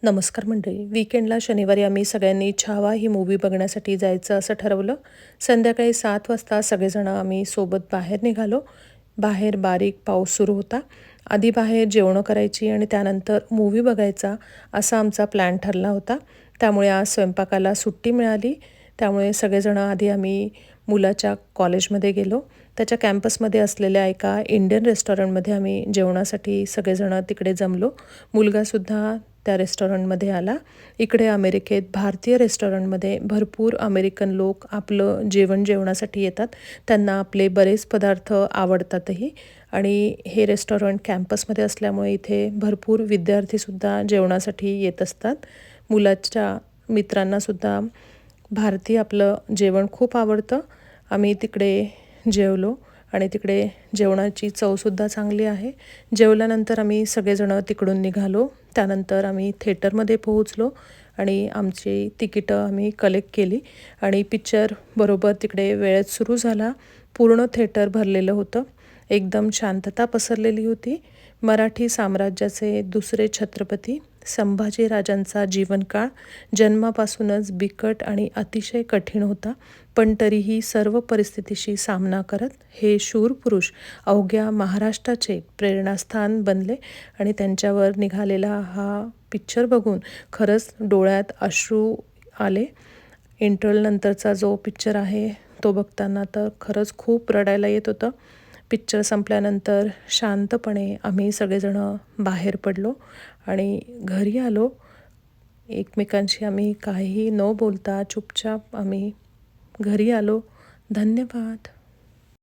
नमस्कार मंडळी. वीकेंडला शनिवारी आम्ही सगळ्यांनी छावा ही मूव्ही बघण्यासाठी जायचं असं ठरवलं. संध्याकाळी 7 वाजता सगळेजण आम्ही सोबत बाहेर निघालो. बाहेर बारीक पाऊस सुरू होता. आधी बाहेर जेवणं करायची आणि त्यानंतर मूव्ही बघायचा असा आमचा प्लॅन ठरला होता. त्यामुळे आज स्वयंपाकाला सुट्टी मिळाली. त्यामुळे सगळेजण आधी आम्ही मुलाच्या कॉलेजमध्ये गेलो. त्याच्या कॅम्पसमध्ये असलेल्या एका इंडियन रेस्टॉरंटमध्ये आम्ही जेवणासाठी सगळेजण तिकडे जमलो. मुलगासुद्धा त्या रेस्टॉरंटमध्ये आला. इकडे अमेरिकेत भारतीय रेस्टॉरंटमध्ये भरपूर अमेरिकन लोक आपलं जेवण जेवणासाठी येतात. त्यांना आपले बरेच पदार्थ आवडतातही आणि हे रेस्टॉरंट कॅम्पसमध्ये असल्यामुळे इथे भरपूर विद्यार्थीसुद्धा जेवणासाठी येत असतात. मुलाच्या मित्रांनासुद्धा भारतीय आपलं जेवण खूप आवडतं. आम्ही तिकडे जेवलो आणि तिकडे जेवणाची चवसुद्धा चांगली आहे. जेवल्यानंतर आम्ही सगळेजणं तिकडून निघालो. त्यानंतर आम्ही थिएटरमध्ये पोहोचलो आणि आमची तिकीटं आम्ही कलेक्ट केली आणि पिक्चर बरोबर तिकडे वेळेत सुरू झाला. पूर्ण थिएटर भरलेलं होतं. एकदम शांतता पसरलेली होती. मराठी साम्राज्याचे दुसरे छत्रपती संभाजीराजांचा जीवनकाळ जन्मापासूनच बिकट आणि अतिशय कठीण होता. पण तरीही सर्व परिस्थितीशी सामना करत हे शूर पुरुष अवघ्या महाराष्ट्राचे प्रेरणास्थान बनले आणि त्यांच्यावर निघालेला हा पिक्चर बघून खरंच डोळ्यात अश्रू आले. इंटरव्हलनंतरचा जो पिक्चर आहे तो बघताना तर खरंच खूप रडायला येत होतं. पिक्चर संपल्यानंतर शांतपणे आम्ही सगळेजणं बाहेर पडलो आणि घरी आलो. एकमेकांशी आम्ही काहीही न बोलता चुपचाप आम्ही घरी आलो. धन्यवाद.